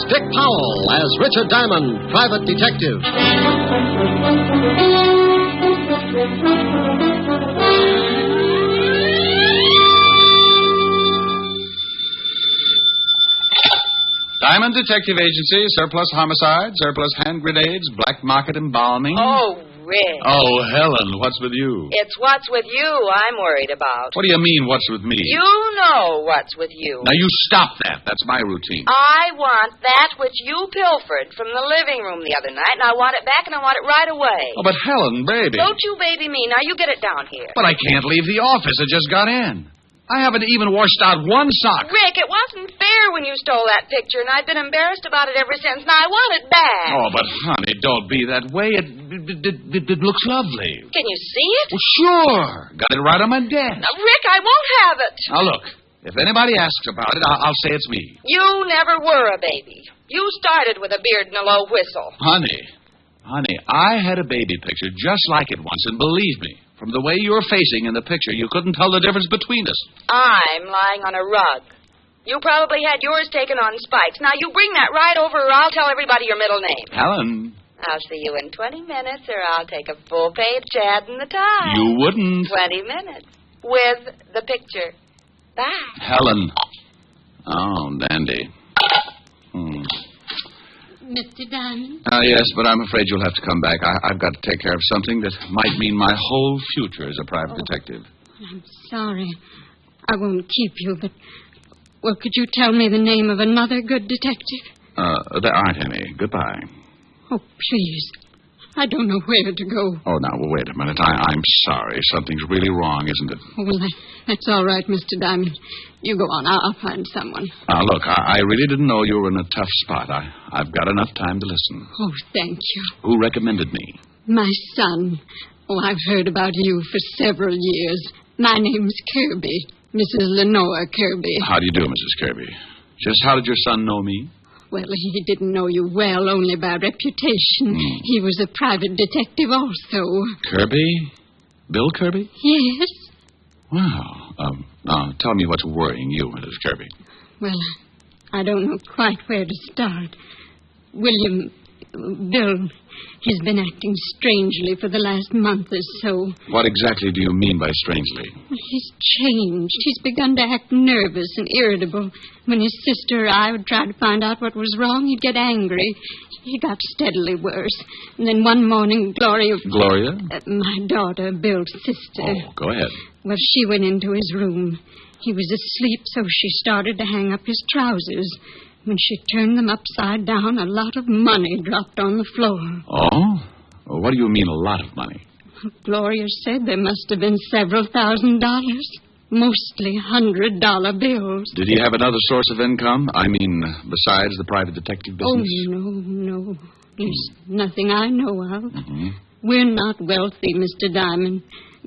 Dick Powell as Richard Diamond, private detective. Diamond Detective Agency, surplus homicide, surplus hand grenades, black market embalming. Oh, Rick. Oh, Helen, what's with you? It's what's with you I'm worried about. What do you mean, what's with me? You know what's with you. Now, you stop that. That's my routine. I want that which you pilfered from the living room the other night, and I want it back, and I want it right away. Oh, but Helen, baby. Don't you baby me. Now, you get it down here. But I can't leave the office. I just got in. I haven't even washed out one sock. Rick, it wasn't fair when you stole that picture, and I've been embarrassed about it ever since. Now, I want it back. Oh, but, honey, don't be that way. It looks lovely. Can you see it? Well, sure. Got it right on my desk. Now, Rick, I won't have it. Now, look. If anybody asks about it, I'll say it's me. You never were a baby. You started with a beard and a low whistle. Honey, I had a baby picture just like it once, and believe me, from the way you were facing in the picture, you couldn't tell the difference between us. I'm lying on a rug. You probably had yours taken on spikes. Now, you bring that right over, or I'll tell everybody your middle name. Helen. I'll see you in 20 minutes, or I'll take a full-page ad in the Times. You wouldn't. 20 minutes. With the picture. Bye. Helen. Oh, dandy. Mr. Diamond? Yes, but I'm afraid you'll have to come back. I've got to take care of something that might mean my whole future as a private detective. I'm sorry. I won't keep you, but... Well, could you tell me the name of another good detective? There aren't any. Goodbye. Oh, please. I don't know where to go. Oh, now, well, wait a minute. I'm sorry. Something's really wrong, isn't it? Oh, well, that's all right, Mr. Diamond. You go on. I'll find someone. Look, I really didn't know you were in a tough spot. I've got enough time to listen. Oh, thank you. Who recommended me? My son. Oh, I've heard about you for several years. My name's Kirby. Mrs. Lenore Kirby. How do you do, Mrs. Kirby? Just how did your son know me? Well, he didn't know you well, only by reputation. He was a private detective also. Kirby? Bill Kirby? Yes. Wow. Now, tell me what's worrying you, Mrs. Kirby. Well, I don't know quite where to start. Bill, he's been acting strangely for the last month or so. What exactly do you mean by strangely? He's changed. He's begun to act nervous and irritable. When his sister or I would try to find out what was wrong, he'd get angry. He got steadily worse. And then one morning, Gloria? My daughter, Bill's sister. Oh, go ahead. Well, she went into his room. He was asleep, so she started to hang up his trousers. When she turned them upside down, a lot of money dropped on the floor. Oh? Well, what do you mean, a lot of money? Gloria said there must have been several $1,000s. Mostly $100 bills. Did he have another source of income? I mean, besides the private detective business? Oh, no. There's nothing I know of. Mm-hmm. We're not wealthy, Mr. Diamond.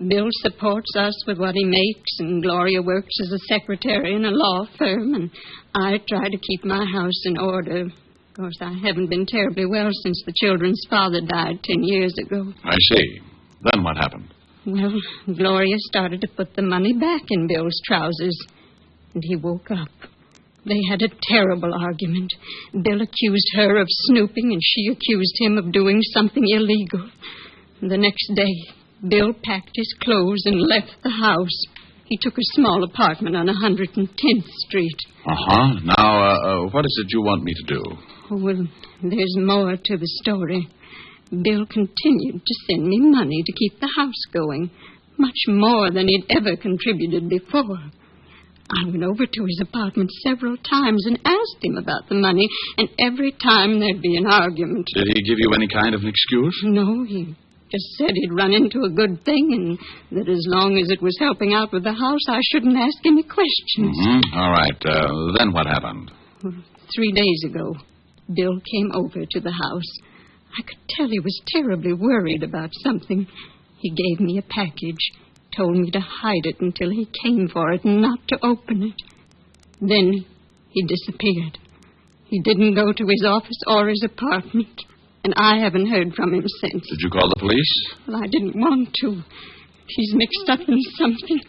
Bill supports us with what he makes, and Gloria works as a secretary in a law firm, and I try to keep my house in order. Of course, I haven't been terribly well since the children's father died 10 years ago. I see. Then what happened? Well, Gloria started to put the money back in Bill's trousers, and he woke up. They had a terrible argument. Bill accused her of snooping, and she accused him of doing something illegal. The next day, Bill packed his clothes and left the house. He took a small apartment on 110th Street. Uh-huh. Now, what is it you want me to do? Oh, well, there's more to the story. Bill continued to send me money to keep the house going, much more than he'd ever contributed before. I went over to his apartment several times and asked him about the money, and every time there'd be an argument. Did he give you any kind of an excuse? No, he just said he'd run into a good thing, and that as long as it was helping out with the house, I shouldn't ask any questions. Mm-hmm. All right. Then what happened? Well, 3 days ago, Bill came over to the house. I could tell he was terribly worried about something. He gave me a package, told me to hide it until he came for it and not to open it. Then he disappeared. He didn't go to his office or his apartment, and I haven't heard from him since. Did you call the police? Well, I didn't want to. He's mixed up in something.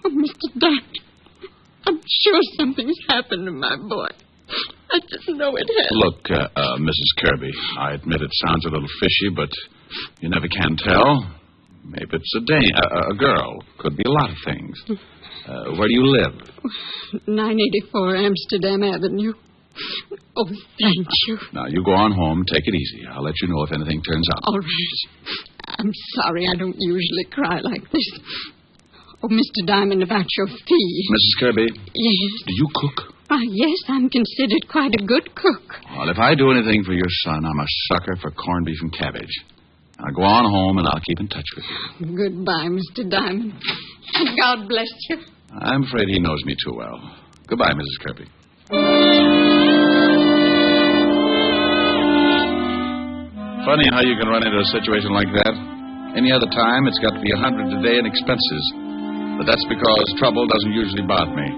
Oh, Mr. Dart, I'm sure something's happened to my boy. I didn't know it had. Look, Mrs. Kirby, I admit it sounds a little fishy, but you never can tell. Maybe it's a girl. Could be a lot of things. Where do you live? 984 Amsterdam Avenue. Oh, thank you. Now, you go on home. Take it easy. I'll let you know if anything turns up. All right. I'm sorry. I don't usually cry like this. Oh, Mr. Diamond, about your fee. Mrs. Kirby? Yes? Do you cook? Yes, I'm considered quite a good cook. Well, if I do anything for your son, I'm a sucker for corned beef and cabbage. Now, go on home, and I'll keep in touch with you. Goodbye, Mr. Diamond. And God bless you. I'm afraid he knows me too well. Goodbye, Mrs. Kirby. Funny how you can run into a situation like that. Any other time, it's got to be $100 a day in expenses. But that's because trouble doesn't usually bother me.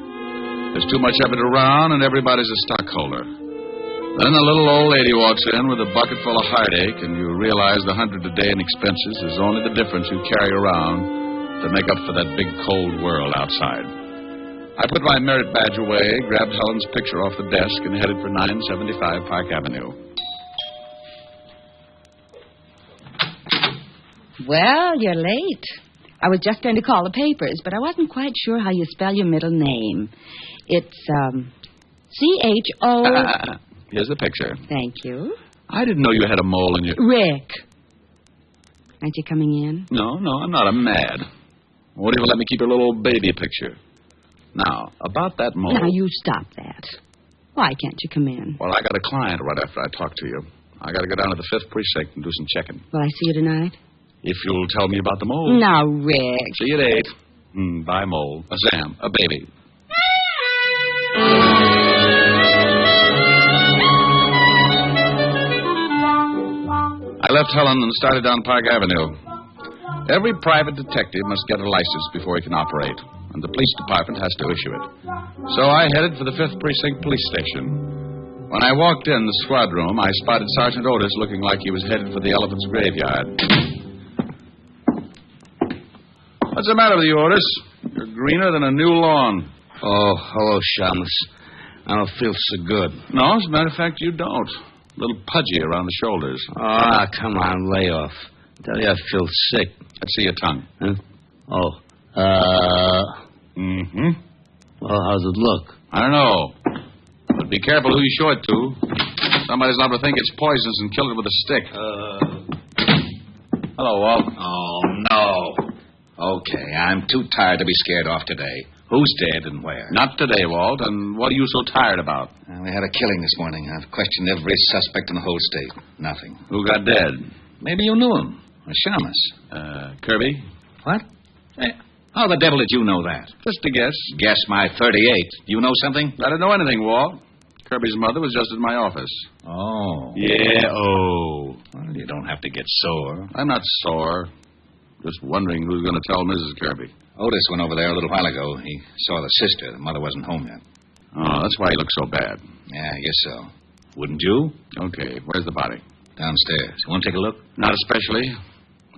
There's too much of it around, and everybody's a stockholder. Then a little old lady walks in with a bucket full of heartache, and you realize the $100 a day in expenses is only the difference you carry around to make up for that big cold world outside. I put my merit badge away, grabbed Helen's picture off the desk, and headed for 975 Park Avenue. Well, you're late. I was just going to call the papers, but I wasn't quite sure how you spell your middle name. It's, C-H-O... Here's the picture. Thank you. I didn't know you had a mole in your... Rick. Aren't you coming in? No, I'm not. I'm mad. Won't even let me keep your little baby picture. Now, about that mole... Now, you stop that. Why can't you come in? Well, I got a client right after I talk to you. I got to go down to the 5th precinct and do some checking. Will I see you tonight? If you'll tell me about the mole. Now, Rick. See you at 8. Bye, mole. Sam, a baby. I left Helen and started down Park Avenue. Every private detective must get a license before he can operate, and the police department has to issue it. So I headed for the 5th Precinct Police Station. When I walked in the squad room, I spotted Sergeant Otis looking like he was headed for the elephant's graveyard. What's the matter with you, Otis? You're greener than a new lawn. Oh, hello, Shamus. I don't feel so good. No, as a matter of fact, you don't. A little pudgy around the shoulders. Ah, come on, lay off. I tell you, I feel sick. Let's see your tongue. Huh? Oh, Well, how's it look? I don't know. But be careful who you show it to. Somebody's liable to think it's poisonous and kill it with a stick. Hello, Walt. Oh, no. Okay, I'm too tired to be scared off today. Who's dead and where? Not today, Walt. And what are you so tired about? We had a killing this morning. I've questioned every suspect in the whole state. Nothing. Who got dead? Maybe you knew him. Shamus. Kirby? What? Hey, how the devil did you know that? Just a guess. Guess my 38. Do you know something? I don't know anything, Walt. Kirby's mother was just in my office. Oh. Yeah, oh. Well, you don't have to get sore. I'm not sore. Just wondering who's going to tell Mrs. Kirby. Otis went over there a little while ago. He saw the sister. The mother wasn't home yet. Oh, that's why he looks so bad. Yeah, I guess so. Wouldn't you? Okay, where's the body? Downstairs. You want to take a look? Not especially.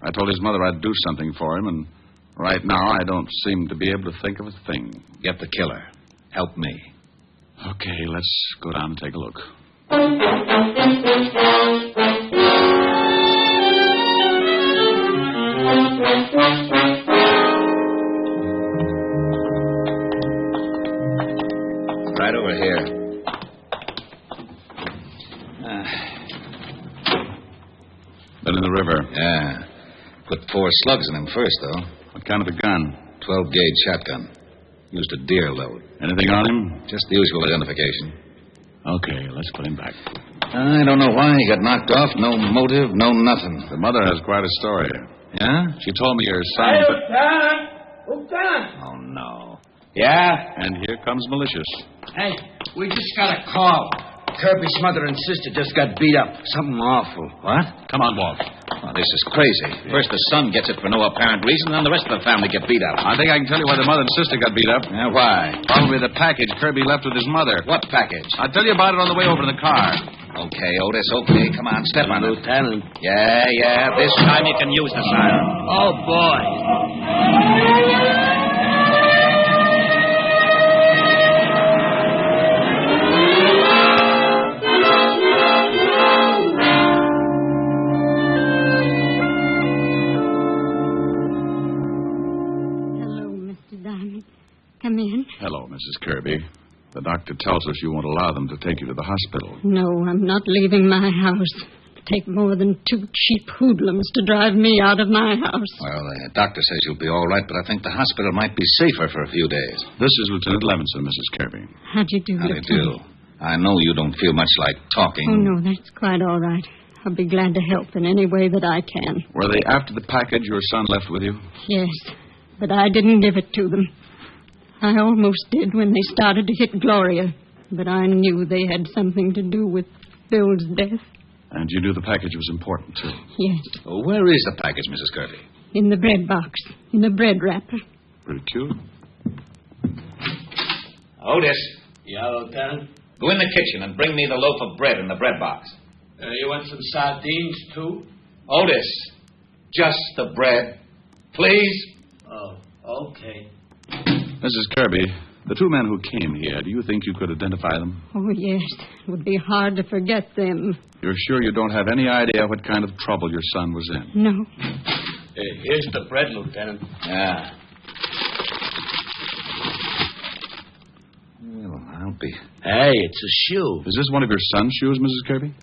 I told his mother I'd do something for him, and right now I don't seem to be able to think of a thing. Get the killer. Help me. Okay, let's go down and take a look. Right over here. Been in the river. Yeah. Put 4 slugs in him first, though. What kind of a gun? 12-gauge shotgun. Used a deer load. Anything on him? Just the usual identification. Okay, let's put him back. I don't know why he got knocked off. No motive, no nothing. The mother has quite a story. Yeah? She told me your son... Hey, Lieutenant! Oh, no. Yeah? And here comes Malicious. Hey, we just got a call. Kirby's mother and sister just got beat up. Something awful. What? Come on, Walt. Oh, this is crazy. First the son gets it for no apparent reason, then the rest of the family get beat up. I think I can tell you why the mother and sister got beat up. Yeah, why? Probably the package Kirby left with his mother. What package? I'll tell you about it on the way over to the car. Okay, Otis, okay. Come on, step on it. Lieutenant. Yeah. This time you can use the siren. Oh, boy. Come in. Hello, Mrs. Kirby. The doctor tells us you won't allow them to take you to the hospital. No, I'm not leaving my house. It'll take more than 2 cheap hoodlums to drive me out of my house. Well, the doctor says you'll be all right, but I think the hospital might be safer for a few days. This is Lieutenant Levinson, Mrs. Kirby. How do you do, How do you Lieutenant? do? I know you don't feel much like talking. Oh, no, that's quite all right. I'll be glad to help in any way that I can. Were they after the package your son left with you? Yes, but I didn't give it to them. I almost did when they started to hit Gloria, but I knew they had something to do with Bill's death. And you knew the package was important, too? Yes, Well, where is the package, Mrs. Kirby? in the bread box, in a bread wrapper. Pretty cute. Otis, Yeah, Lieutenant? go in the kitchen and bring me the loaf of bread in the bread box. You want some sardines, too? Otis, just the bread. Please? Oh, okay. Mrs. Kirby, the 2 men who came here, do you think you could identify them? Oh, yes, it would be hard to forget them. You're sure you don't have any idea what kind of trouble your son was in? No. Here's the bread, Lieutenant. Yeah. Well, I'll be... Hey, it's a shoe. Is this one of your son's shoes, Mrs. Kirby?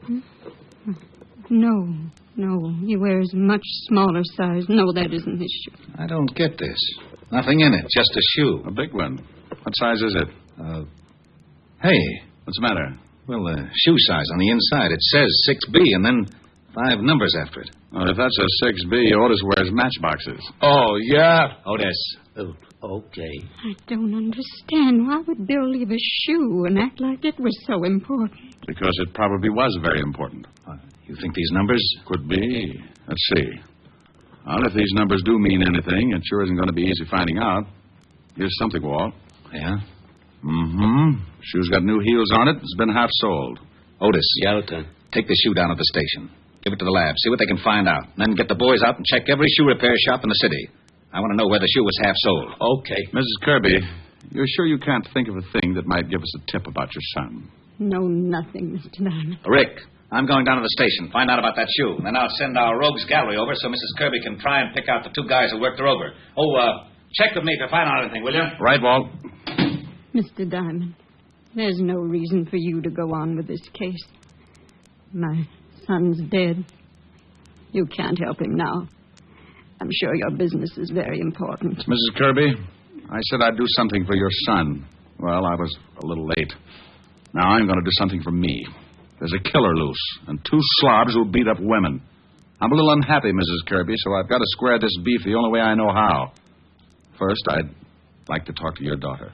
No, he wears a much smaller size. No, that isn't his shoe. I don't get this. Nothing in it, just a shoe. A big one. What size is it? Hey, What's the matter? well, the shoe size on the inside, it says 6B and then 5 numbers after it. Well, if that's a 6B, Otis wears matchboxes. Oh, yeah? Otis. Oh, okay. I don't understand. Why would Bill leave a shoe and act like it was so important? Because it probably was very important. You think these numbers? Could be. Let's see. Well, if these numbers do mean anything, it sure isn't going to be easy finding out. Here's something, Walt. Yeah? Mm-hmm. Shoe's got new heels on it. It's been half soled. Otis. Yeah, Lieutenant. Take the shoe down at the station. Give it to the lab. See what they can find out. And then get the boys out and check every shoe repair shop in the city. I want to know where the shoe was half sold. Okay. Mrs. Kirby, you're sure you can't think of a thing that might give us a tip about your son? No, nothing, Mr. Diamond. Rick, I'm going down to the station. Find out about that shoe. And then I'll send our rogues gallery over so Mrs. Kirby can try and pick out the 2 guys who worked her over. Check with me if you find out anything, will you? Right, Walt? Mr. Diamond, there's no reason for you to go on with this case. My son's dead. You can't help him now. I'm sure your business is very important. Mrs. Kirby, I said I'd do something for your son. Well, I was a little late. Now I'm going to do something for me. There's a killer loose, and 2 slobs who beat up women. I'm a little unhappy, Mrs. Kirby, so I've got to square this beef the only way I know how. First, I'd like to talk to your daughter.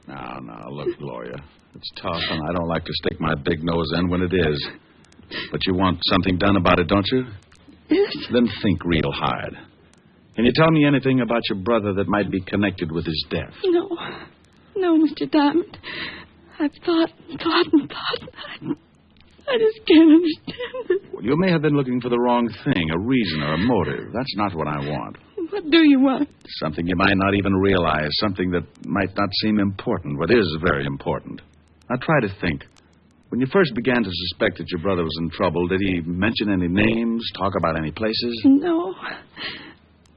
Now, look, Gloria. It's tough, and I don't like to stick my big nose in when it is. But you want something done about it, don't you? Yes. Then think real hard. Can you tell me anything about your brother that might be connected with his death? No, Mr. Diamond. I've thought. I just can't understand it. Well, you may have been looking for the wrong thing, a reason or a motive. That's not what I want. What do you want? Something you might not even realize, something that might not seem important, but is very important. Now, try to think. When you first began to suspect that your brother was in trouble, did he mention any names, talk about any places? No.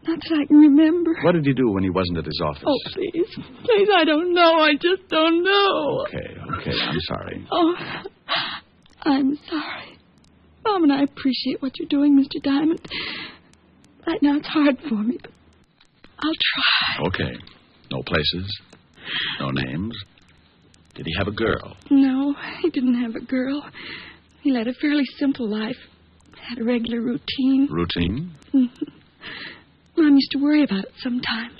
Not that I can remember. What did he do when he wasn't at his office? Oh, please. Please, I don't know. I just don't know. Okay, I'm sorry. Oh, I'm sorry. Mom and I appreciate what you're doing, Mr. Diamond. Right now it's hard for me, but I'll try. Okay. No places? No names? Did he have a girl? No, he didn't have a girl. He led a fairly simple life. Had a regular routine. Routine? Mm-hmm. Mom used to worry about it sometimes.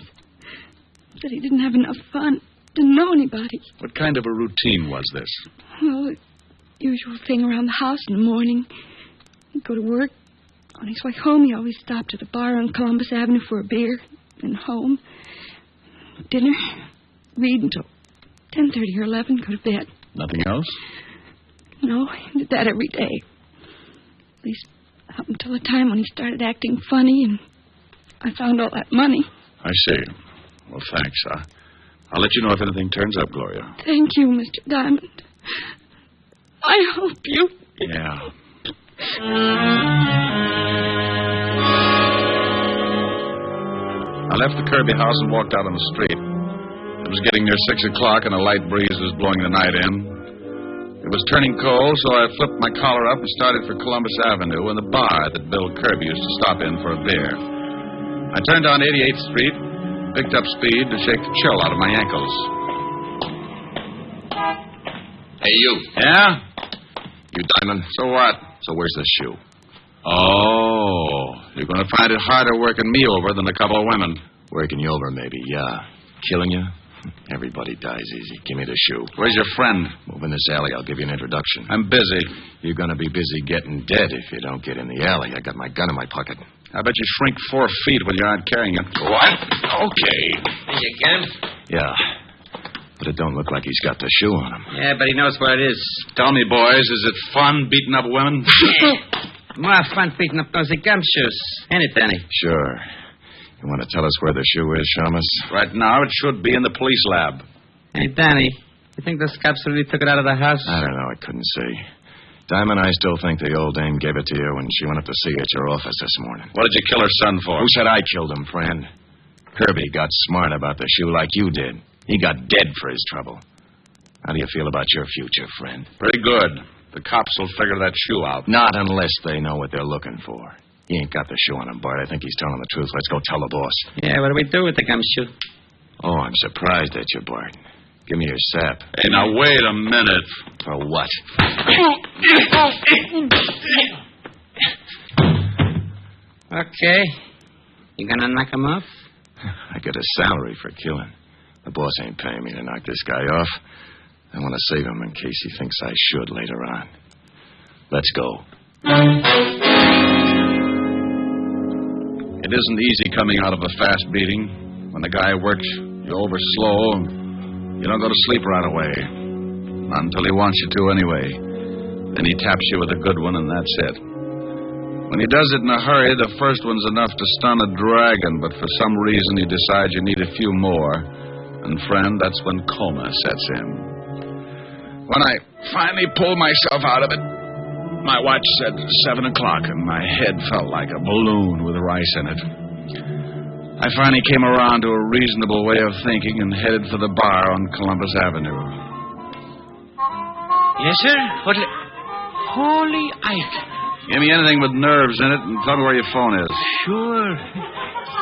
Said he didn't have enough fun. Didn't know anybody. What kind of a routine was this? Well, the usual thing around the house in the morning. He'd go to work. On his way home, he always stopped at a bar on Columbus Avenue for a beer. Then home. Dinner. Read until 10:30 or 11. Go to bed. Nothing else? No, he did that every day. At least up until the time when he started acting funny and I found all that money. I see. Well, thanks. I'll let you know if anything turns up, Gloria. Thank you, Mr. Diamond. I hope you... Yeah. I left the Kirby house and walked out on the street. It was getting near 6 o'clock, and a light breeze was blowing the night in. It was turning cold, so I flipped my collar up and started for Columbus Avenue and the bar that Bill Kirby used to stop in for a beer. I turned on 88th Street, picked up speed to shake the chill out of my ankles. Hey, you. Yeah? You Diamond? So what? So where's the shoe? Oh, you're going to find it harder working me over than a couple of women. Working you over, maybe, yeah. Killing you? Everybody dies easy. Give me the shoe. Where's your friend? Move in this alley. I'll give you an introduction. I'm busy. You're going to be busy getting dead if you don't get in the alley. I got my gun in my pocket. I bet you shrink 4 feet when you aren't carrying it. What? Okay. You can? Yeah. But it don't look like he's got the shoe on him. Yeah, but he knows where it is. Tell me, boys, is it fun beating up women? More fun beating up those gumshoes. Ain't it, Danny? Sure. You want to tell us where the shoe is, Shamus? Right now, it should be in the police lab. Hey, Danny, you think those cops really took it out of the house? I don't know. I couldn't see. Diamond, I still think the old dame gave it to you when she went up to see you at your office this morning. What did you kill her son for? Who said I killed him, friend? Kirby got smart about the shoe like you did. He got dead for his trouble. How do you feel about your future, friend? Pretty good. The cops will figure that shoe out. Not unless they know what they're looking for. He ain't got the shoe on him, Bart. I think he's telling the truth. Let's go tell the boss. Yeah, what do we do with the gumshoe? Oh, I'm surprised at you, Bart. Give me your sap. Hey, now, wait a minute. For what? Okay. You gonna knock him off? I get a salary for killing. The boss ain't paying me to knock this guy off. I want to save him in case he thinks I should later on. Let's go. It isn't easy coming out of a fast beating. When the guy works you over slow, you don't go to sleep right away. Not until he wants you to anyway. Then he taps you with a good one, and that's it. When he does it in a hurry, the first one's enough to stun a dragon, but for some reason he decides you need a few more. And, friend, that's when coma sets in. When I finally pulled myself out of it, my watch said 7 o'clock, and my head felt like a balloon with rice in it. I finally came around to a reasonable way of thinking and headed for the bar on Columbus Avenue. Yes, sir? Holy Ike. Give me anything with nerves in it and tell me where your phone is. Sure.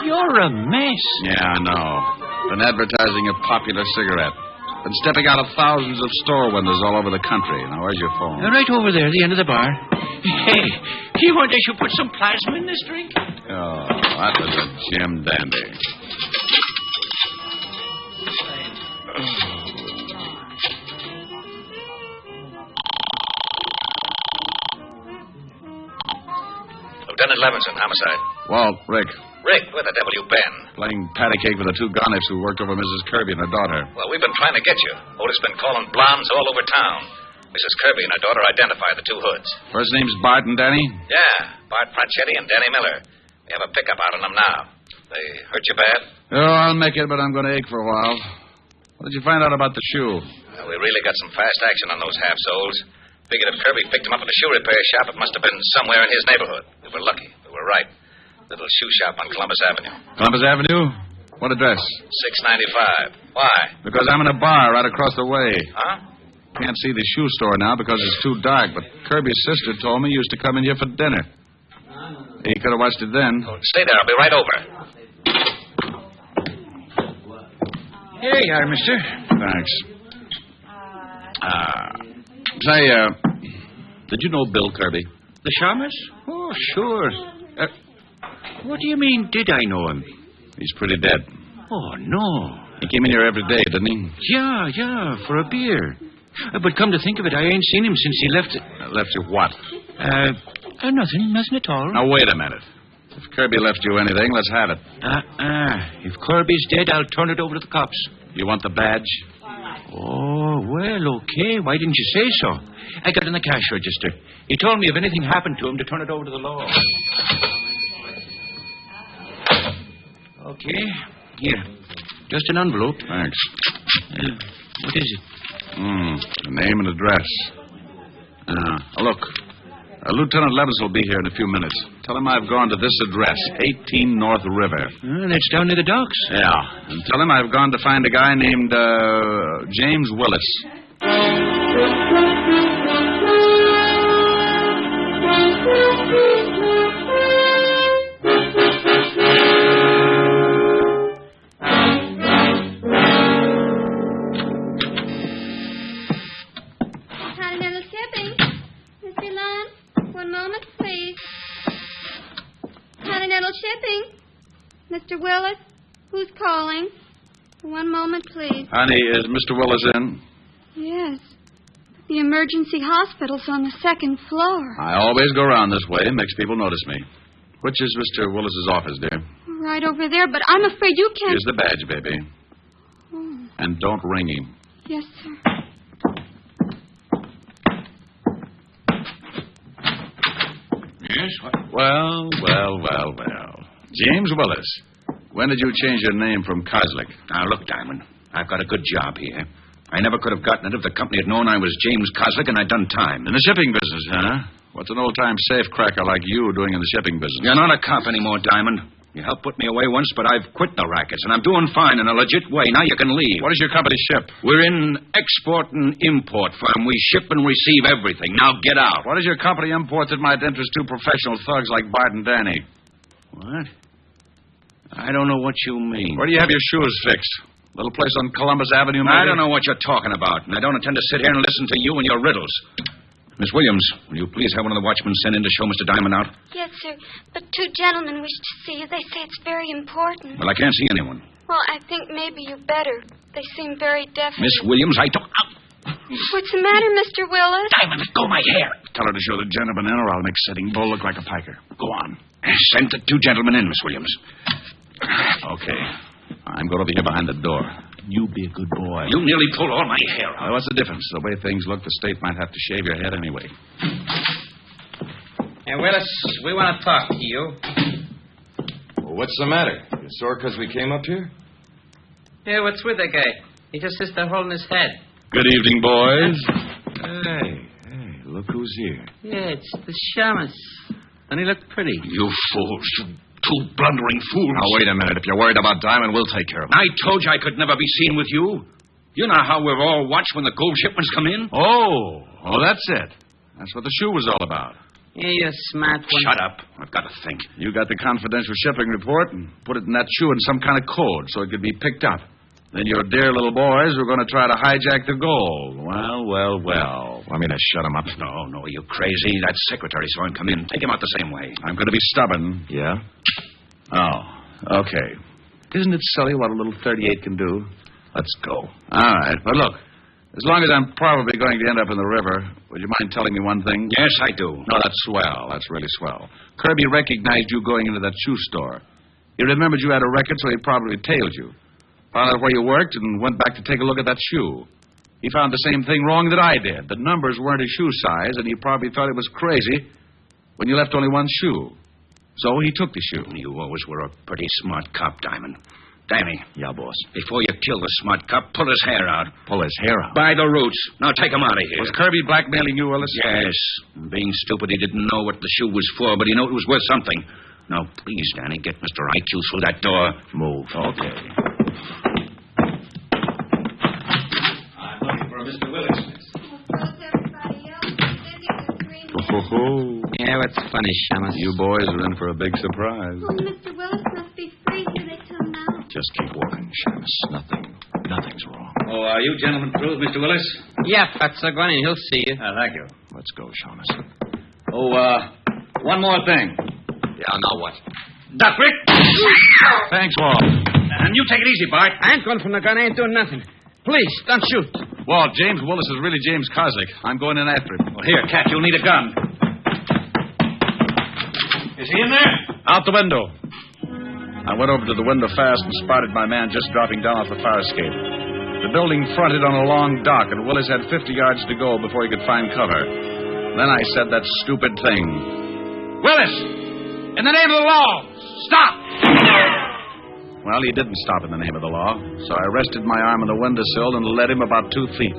You're a mess. Yeah, I know. Been advertising a popular cigarette. Been stepping out of thousands of store windows all over the country. Now, where's your phone? Right over there, the end of the bar. Hey, you want I should put some plasma in this drink? Oh, that was a Jim dandy. Lieutenant Levinson, homicide. Walt, Rick. Rick, where the devil you been? Playing patty cake with the two gonnips who worked over Mrs. Kirby and her daughter. Well, we've been trying to get you. Otis been calling blondes all over town. Mrs. Kirby and her daughter identify the two hoods. First name's Bart and Danny? Yeah, Bart Franchetti and Danny Miller. We have a pickup out on them now. They hurt you bad? Oh, I'll make it, but I'm going to ache for a while. What did you find out about the shoe? We really got some fast action on those half-soles. Figured if Kirby picked him up at a shoe repair shop, it must have been somewhere in his neighborhood. We were lucky. We were right. Little shoe shop on Columbus Avenue. Columbus Avenue? What address? 695. Why? Because I'm in a bar right across the way. Huh? Can't see the shoe store now because it's too dark, but Kirby's sister told me you used to come in here for dinner. He could have watched it then. Oh, stay there. I'll be right over. Here you are, mister. Thanks. Say, did you know Bill Kirby? The Shamus? Oh, sure. What do you mean, did I know him? He's pretty dead. Oh, no. He came in here every day, didn't he? Yeah, for a beer. But come to think of it, I ain't seen him since he left it. Left you what? Nothing at all. Now, wait a minute. If Kirby left you anything, let's have it. If Kirby's dead, I'll turn it over to the cops. You want the badge? Oh, well, okay. Why didn't you say so? I got it in the cash register. He told me if anything happened to him to turn it over to the law. Okay. Here. Just an envelope. Thanks. What is it? The name and address. Look. Lieutenant Levis will be here in a few minutes. Tell him I've gone to this address, 18 North River. That's down near the docks. Yeah. And tell him I've gone to find a guy named James Willis. Continental Shipping. Mr. Lund, one moment, please. Continental Shipping. Mr. Willis, who's calling? One moment, please. Honey, is Mr. Willis in? Yes. The emergency hospital's on the second floor. I always go around this way. It makes people notice me. Which is Mr. Willis's office, dear? Right over there, but I'm afraid you can't... Here's the badge, baby. Oh. And don't ring him. Yes, sir. Yes? Well. James Willis. When did you change your name from Kozlik? Now, look, Diamond. I've got a good job here. I never could have gotten it if the company had known I was James Kozlik and I'd done time. In the shipping business, huh? What's an old-time safecracker like you doing in the shipping business? You're not a cop anymore, Diamond. You helped put me away once, but I've quit the rackets, and I'm doing fine in a legit way. Now you can leave. What does your company ship? We're in export and import firm. We ship and receive everything. Now get out. What does your company import that might interest two professional thugs like Bart and Danny? What? I don't know what you mean. Where do you have your shoes fixed? Little place on Columbus Avenue, maybe? I don't know what you're talking about, and I don't intend to sit here and listen to you and your riddles. Miss Williams, will you please have one of the watchmen sent in to show Mr. Diamond out? Yes, sir. But two gentlemen wish to see you. They say it's very important. Well, I can't see anyone. Well, I think maybe you better. They seem very definite. Miss Williams, I don't... What's the matter, Mr. Willis? Diamond, let go of my hair. Tell her to show the gentleman in, or I'll make Sitting Bull look like a piker. Go on. Send the two gentlemen in, Miss Williams. Okay. I'm going over here behind the door. You be a good boy. You nearly pulled all my hair out. Well, what's the difference? The way things look, the state might have to shave your head anyway. Hey, Willis, we want to talk to you. Well, what's the matter? You sore because we came up here? Yeah, what's with the guy? He just sits there holding his head. Good evening, boys. Hey, look who's here. Yeah, it's the shamus. And he looked pretty. You fools. You two blundering fools. Now, wait a minute. If you're worried about Diamond, we'll take care of him. I told you I could never be seen with you. You know how we're all watched when the gold shipments come in? Oh, that's it. That's what the shoe was all about. Yeah, you're a smart one. Shut up. I've got to think. You got the confidential shipping report and put it in that shoe in some kind of code so it could be picked up. Then your dear little boys were going to try to hijack the gold. Well. Want me to shut him up? No, you crazy. That secretary saw him come in. Take him out the same way. I'm going to be stubborn. Yeah? Oh, okay. Isn't it silly what a little 38 can do? Let's go. All right, but look, as long as I'm probably going to end up in the river, would you mind telling me one thing? Yes, I do. No, that's swell. That's really swell. Kirby recognized you going into that shoe store. He remembered you had a record, so he probably tailed you. Found out where you worked and went back to take a look at that shoe. He found the same thing wrong that I did. The numbers weren't his shoe size, and he probably thought it was crazy when you left only one shoe. So he took the shoe. You always were a pretty smart cop, Diamond. Danny. Yeah, boss. Before you kill the smart cop, pull his hair out. Pull his hair out? By the roots. Now take him out of here. Was Kirby blackmailing you, Willis? Yes. Being stupid, he didn't know what the shoe was for, but he knew it was worth something. Now, please, Danny, get Mr. IQ through that door. Move. Okay. I'm looking for Mr. Willis. Yeah, what's funny, shamus? You boys are in for a big surprise. Oh, Mr. Willis must be free. Here they come now. Just keep walking, Shamus. Nothing's wrong. Oh, are you gentlemen through with Mr. Willis? Yeah, Fatso, go on in. He'll see you. Thank you. Let's go, Shamus. Oh, one more thing. Yeah, now what? Duck, Rick! Thanks, Walt. And you take it easy, Bart. I ain't going from the gun. I ain't doing nothing. Please, don't shoot. Walt, James Willis is really James Kozlik. I'm going in after him. Well, here, Cat, you'll need a gun. Is he in there? Out the window. I went over to the window fast and spotted my man just dropping down off the fire escape. The building fronted on a long dock, and Willis had 50 yards to go before he could find cover. Then I said that stupid thing. Willis! In the name of the law, stop! Well, he didn't stop in the name of the law, so I rested my arm on the windowsill and led him about 2 feet.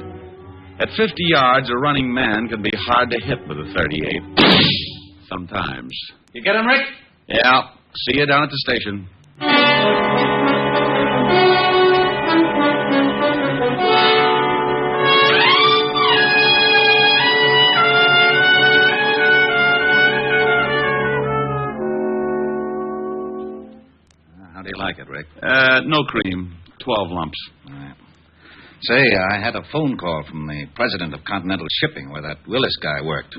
At 50 yards, a running man can be hard to hit with a .38. Sometimes. You get him, Rick? Yeah. See you down at the station. How do you like it, Rick? No cream. 12 lumps. All right. Say, I had a phone call from the president of Continental Shipping where that Willis guy worked.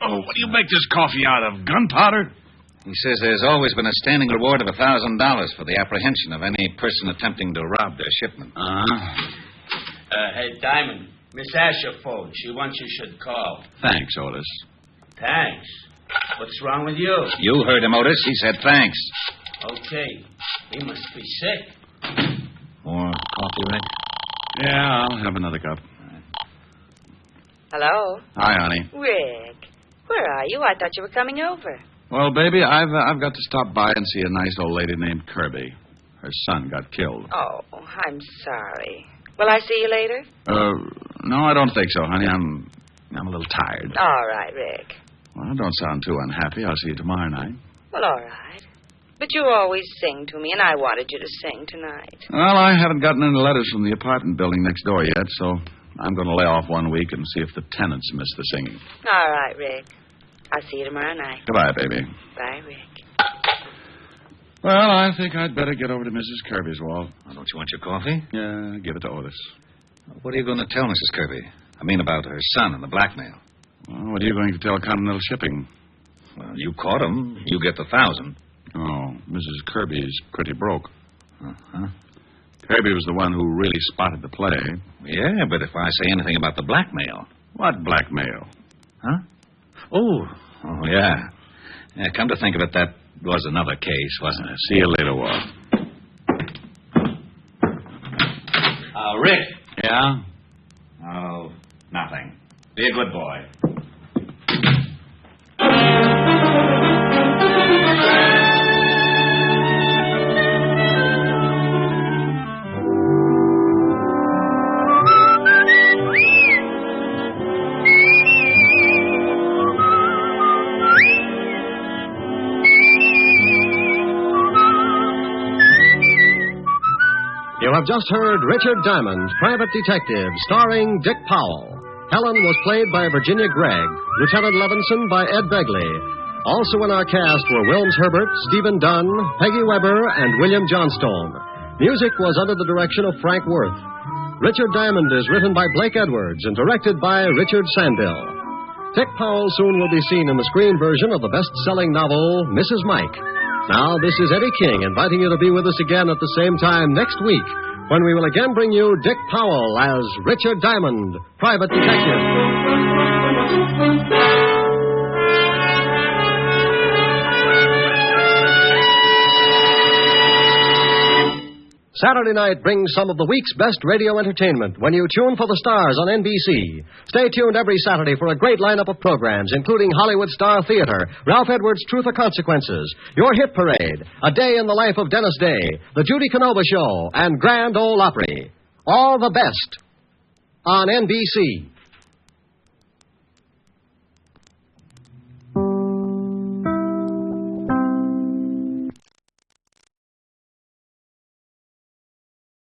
Oh, what do you make this coffee out of? Gunpowder? He says there's always been a standing reward of $1,000 for the apprehension of any person attempting to rob their shipment. Hey, Diamond, Miss Asher phoned. She wants you should call. Thanks, Otis. Thanks. What's wrong with you? You heard him, Otis. He said thanks. Okay. He must be sick. More coffee, Rick? Yeah, I'll have another cup. Hello? Hi, honey. Rick, where are you? I thought you were coming over. Well, baby, I've got to stop by and see a nice old lady named Kirby. Her son got killed. Oh, I'm sorry. Will I see you later? No, I don't think so, honey. I'm a little tired. All right, Rick. Well, don't sound too unhappy. I'll see you tomorrow night. Well, all right. But you always sing to me, and I wanted you to sing tonight. Well, I haven't gotten any letters from the apartment building next door yet, so I'm going to lay off 1 week and see if the tenants miss the singing. All right, Rick. I'll see you tomorrow night. Goodbye, baby. Bye, Rick. Well, I think I'd better get over to Mrs. Kirby's, Walt. Oh, don't you want your coffee? Yeah, give it to Otis. What are you going to tell Mrs. Kirby? I mean about her son and the blackmail. Well, what are you going to tell Continental Shipping? Well, you caught him. You get the 1,000. Oh, Mrs. Kirby's pretty broke. Uh-huh. Kirby was the one who really spotted the play. Yeah, but if I say anything about the blackmail... What blackmail? Huh? Oh, yeah. Yeah, come to think of it, that was another case, wasn't it? See you later, Walt. Rick. Yeah? Oh, nothing. Be a good boy. You have just heard Richard Diamond, Private Detective, starring Dick Powell. Helen was played by Virginia Gregg, Lieutenant Levinson by Ed Begley. Also in our cast were Wilms Herbert, Stephen Dunn, Peggy Weber, and William Johnstone. Music was under the direction of Frank Worth. Richard Diamond is written by Blake Edwards and directed by Richard Sandell. Dick Powell soon will be seen in the screen version of the best-selling novel, Mrs. Mike. Now, this is Eddie King inviting you to be with us again at the same time next week when we will again bring you Dick Powell as Richard Diamond, Private Detective. Saturday night brings some of the week's best radio entertainment when you tune for the stars on NBC. Stay tuned every Saturday for a great lineup of programs, including Hollywood Star Theater, Ralph Edwards' Truth or Consequences, Your Hit Parade, A Day in the Life of Dennis Day, The Judy Canova Show, and Grand Ole Opry. All the best on NBC.